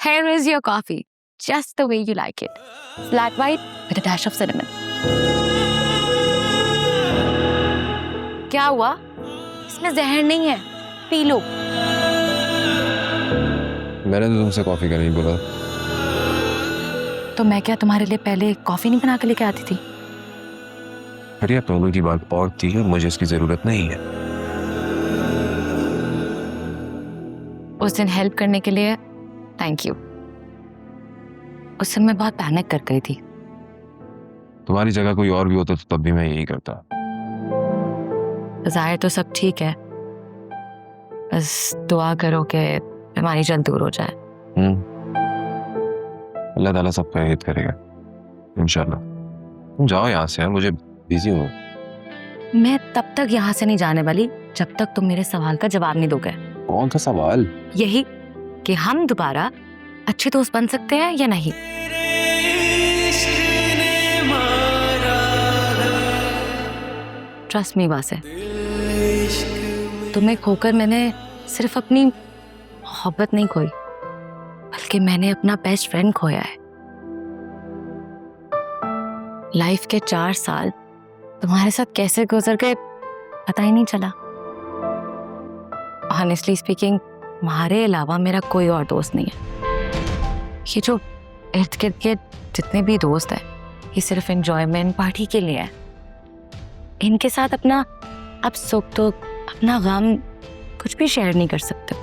Here is your coffee, just the way you like it. Flat white with a dash of cinnamon. क्या हुआ? इसमें जहर नहीं है, पी लो। मैंने तो तुमसे कॉफी का नहीं बोला। तो मैं क्या तुम्हारे लिए पहले कॉफी नहीं बना के लेके आती थी? अरे आप लोगों की बात बहुत थी और मुझे इसकी जरूरत नहीं है। उस दिन हेल्प करने के लिए थैंक यू। उस समय बहुत पैनिक कर गई थी। तुम्हारी जगह कोई और भी होता तो तब भी मैं यही करता। जाहिर तो सब ठीक है, बस दुआ करो कि बीमारी जल्द दूर हो जाए। अल्लाह ताला सबका हित करेगा इंशाल्लाह। तुम जाओ यहाँ से, मुझे बिजी हूँ। मैं तब तक यहाँ से नहीं जाने वाली जब तक तुम मेरे सवाल का जवाब नहीं दोगे। कौन सा सवाल? यही कि हम दोबारा अच्छे दोस्त बन सकते हैं या नहीं। ट्रस्ट मी वासे, तुम्हें खोकर मैंने सिर्फ अपनी मोहब्बत नहीं खोई, बल्कि मैंने अपना बेस्ट फ्रेंड खोया है। लाइफ के 4 साल तुम्हारे साथ कैसे गुजर गए पता ही नहीं चला। ऑनेस्टली स्पीकिंग, तुम्हारे अलावा मेरा कोई और दोस्त नहीं है। ये जो इर्द गिर्द के जितने भी दोस्त हैं, ये सिर्फ एंजॉयमेंट पार्टी के लिए है। इनके साथ अपना अब सुख तो अपना गम कुछ भी शेयर नहीं कर सकते।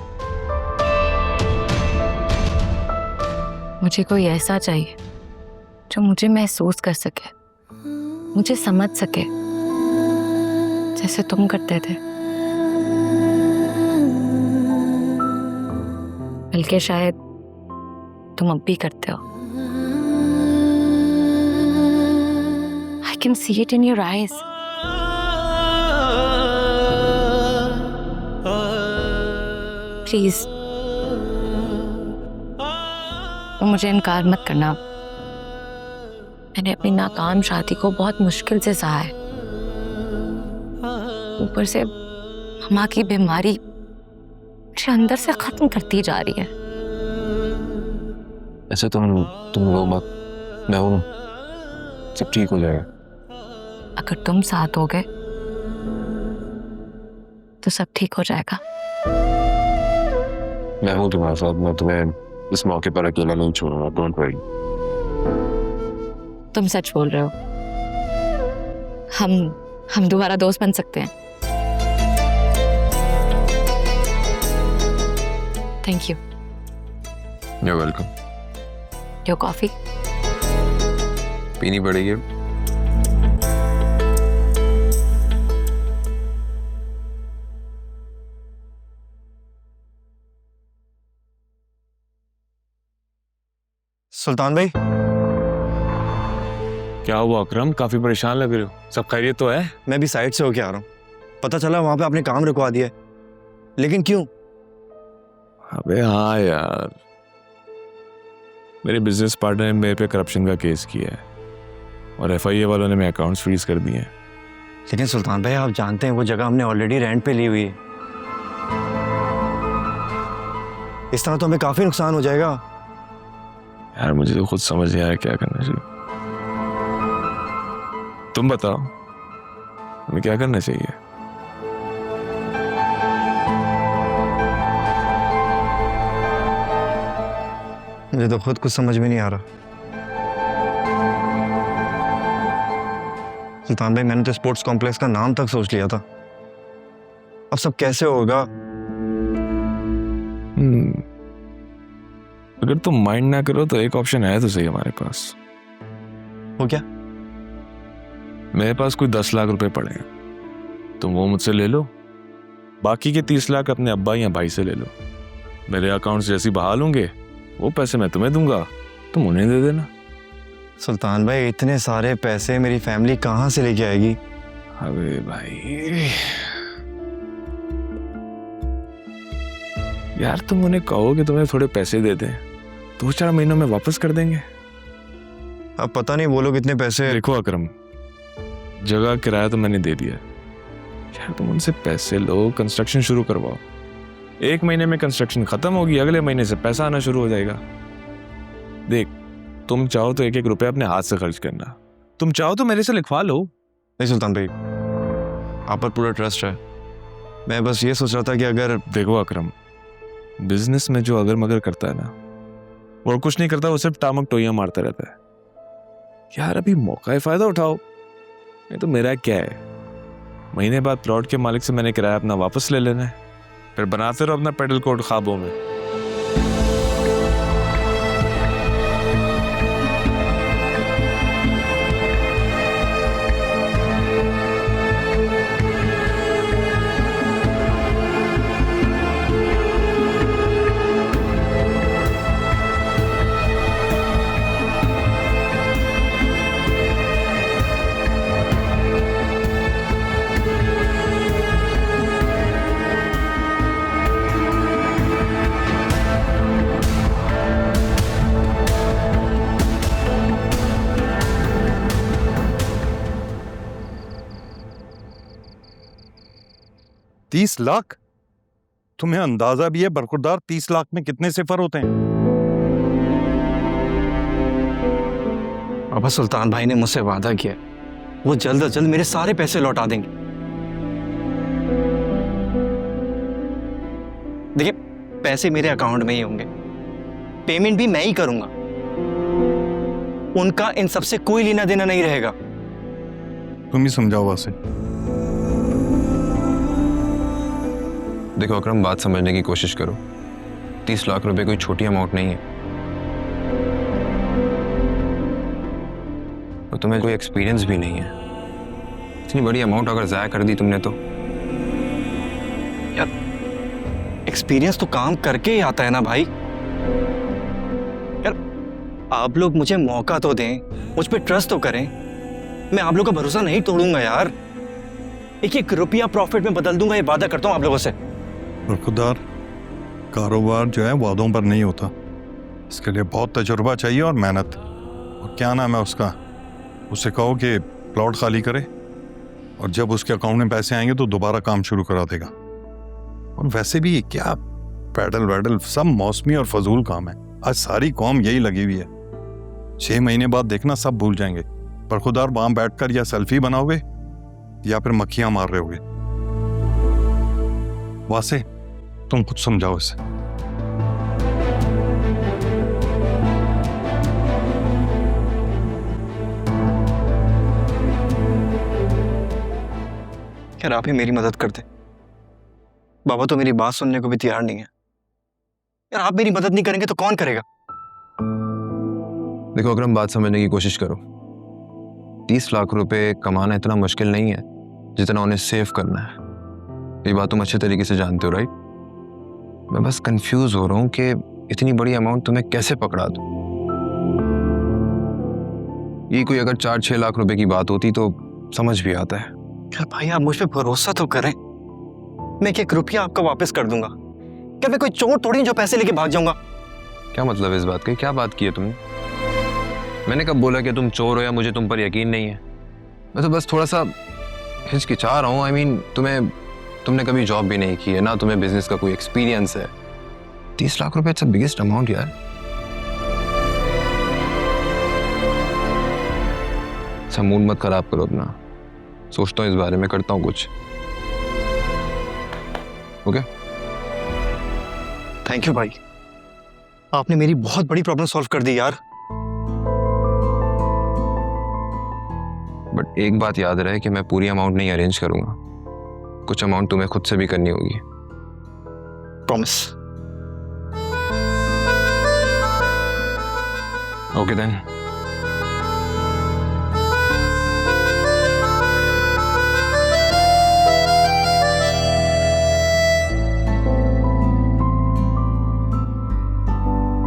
मुझे कोई ऐसा चाहिए जो मुझे महसूस कर सके, मुझे समझ सके जैसे तुम करते थे। बल्कि शायद तुम अब भी करते हो। I can see it in your eyes. Please मुझे इनकार मत करना। मैंने अपनी नाकाम शादी को बहुत मुश्किल से सहा है। ऊपर से माँ की बीमारी मुझे अंदर से खत्म करती जा रही है। ऐसे तुम रो मत, मैं हूँ, सब ठीक हो जाएगा। अगर तुम साथ हो गए तो सब ठीक हो जाएगा। मैं हूँ तुम्हारे साथ, मैं तुम्हें इस मौके पर अकेला नहीं छोड़ूंगा। Don't worry. तुम सच बोल रहे हो? हम दोबारा दोस्त बन सकते हैं। Thank you. You're welcome। Your coffee पीनी पड़ेगी। सुल्तान भाई। क्या हुआ अकरम, काफी परेशान लग रहे हो? सब खैरियत तो है? मैं भी साइड से होके आ रहा हूँ। पता चला वहां पे आपने काम रुकवा दिया है, लेकिन क्यों? अबे हाँ यार, मेरे बिजनेस पार्टनर ने मेरे पे करप्शन का केस किया है और FIA वालों ने मेरे अकाउंट्स फ्रीज कर दिए हैं। लेकिन सुल्तान भाई, आप जानते हैं वो जगह हमने ऑलरेडी रेंट पे ली हुई है। इस तरह तो हमें काफी नुकसान हो जाएगा। यार मुझे तो खुद समझ नहीं आ रहा क्या करना चाहिए। तुम बताओ, हमें क्या करना चाहिए? मुझे तो खुद कुछ समझ में नहीं आ रहा। सुल्तान भाई, मैंने तो स्पोर्ट्स कॉम्प्लेक्स का नाम तक सोच लिया था। अब सब कैसे होगा? अगर तुम माइंड ना करो तो एक ऑप्शन है तो सही हमारे पास। वो क्या? मेरे पास कोई 10 लाख रुपए पड़े हैं, तुम वो मुझसे ले लो, बाकी के 30 लाख अपने अब्बा या भाई से ले लो। मेरे अकाउंट से जैसी बहाल होंगे वो पैसे मैं तुम्हें दूंगा, तुम उन्हें दे देना। सुल्तान भाई, इतने सारे पैसे मेरी फैमिली कहाँ से लेके आएगी? अबे भाई यार, तुम उन्हें कहो कि तुम्हें थोड़े पैसे दे दें, 2-4 महीनों में वापस कर देंगे। अब पता नहीं वो लोग इतने पैसे। देखो अकरम, जगह किराया तो मैंने दे दिया यार, तुम उनसे पैसे लो, कंस्ट्रक्शन शुरू करवाओ। 1 महीने में कंस्ट्रक्शन खत्म होगी, अगले महीने से पैसा आना शुरू हो जाएगा। देख, तुम चाहो तो एक एक रुपया अपने हाथ से खर्च करना, तुम चाहो तो मेरे से लिखवा लो। नहीं सुल्तान भाई, आप पर पूरा ट्रस्ट है। मैं बस ये सोच रहा था कि अगर देखो अकरम, बिजनेस में जो अगर मगर करता है ना, वो कुछ नहीं करता, वो सिर्फ टामक टोइयां मारता रहता है। यार अभी मौका है, फायदा उठाओ। नहीं तो मेरा क्या है, महीने बाद प्लॉट के मालिक से मैंने किराया अपना वापस ले लेना है, फिर बनाते रहो अपना पेडल कोट ख्वाबों में। $30 लाख? तुम्हें अंदाजा भी है बरखुरदार 30 लाख में कितने सिफर होते हैं? बाबा सुल्तान भाई ने मुझसे वादा किया, वो जल्द से जल्द मेरे सारे पैसे लौटा देंगे। देखिए, पैसे मेरे अकाउंट में ही होंगे, पेमेंट भी मैं ही करूंगा, उनका इन सबसे कोई लेना देना नहीं रहेगा। तुम ही समझाओ वासे। देखो अकरम, बात समझने की कोशिश करो। 30 लाख रुपए कोई छोटी अमाउंट नहीं है। और तुम्हें कोई एक्सपीरियंस भी नहीं है। इतनी बड़ी अमाउंट अगर ज़ाया कर दी तुमने तो। यार एक्सपीरियंस तो काम करके ही आता है ना भाई। यार आप लोग मुझे मौका तो दें, मुझ पे ट्रस्ट तो करें। मैं आप लोगों का भरोसा नहीं तोड़ूंगा यार। एक एक रुपया प्रॉफिट में बदल दूंगा, ये वादा करता हूं आप लोगों से। बरखुरदार, कारोबार जो है वादों पर नहीं होता, इसके लिए बहुत तजुर्बा चाहिए और मेहनत। और क्या नाम है उसका, उससे कहो कि प्लॉट खाली करे, और जब उसके अकाउंट में पैसे आएंगे तो दोबारा काम शुरू करा देगा। और वैसे भी क्या पैडल वैडल सब मौसमी और फजूल काम है। आज सारी कौम यही लगी हुई है। 6 महीने बाद देखना सब भूल जाएंगे। बरखुरदार, वहां बैठकर या सेल्फी बनाओगे या फिर मक्खियां मार रहे होगे। वासे, तुम कुछ समझाओ इसे। यार आप ही मेरी मदद कर दे। बाबा तो मेरी बात सुनने को भी तैयार नहीं है। यार आप मेरी मदद नहीं करेंगे तो कौन करेगा? देखो अकरम, बात समझने की कोशिश करो। 30 लाख रुपए कमाना इतना मुश्किल नहीं है जितना उन्हें सेव करना है। ये बात तुम अच्छे तरीके से जानते हो, राइट? मैं बस कंफ्यूज हो रहा हूँ कि इतनी बड़ी अमाउंट तुम्हें कैसे पकड़ा दूं। ये कोई अगर 4-6 लाख रुपए की बात होती तो समझ भी आता है। क्या भाई आप मुझ पे भरोसा तो करें। मैं एक रुपया आपका वापस कर दूंगा। क्या मैं कोई चोर थोड़ी जो पैसे लेके भाग जाऊंगा? क्या मतलब इस बात की? क्या बात की है तुमने? मैंने कब बोला कि तुम चोर हो या मुझे तुम पर यकीन नहीं है? मैं तो बस थोड़ा सा हिचकिचा रहा हूँ। I mean, तुमने कभी जॉब भी नहीं की है ना, तुम्हें बिजनेस का कोई एक्सपीरियंस है। 30 लाख रुपए इट्स द बिगेस्ट अमाउंट यार। अच्छा मूड मत खराब करो अपना, सोचता हूँ इस बारे में, करता हूँ कुछ। ओके? थैंक यू भाई, आपने मेरी बहुत बड़ी प्रॉब्लम सॉल्व कर दी यार। बट एक बात याद रहे कि मैं पूरी अमाउंट नहीं अरेंज करूंगा। कुछ अमाउंट तुम्हें खुद से भी करनी होगी। प्रॉमिस। Okay then.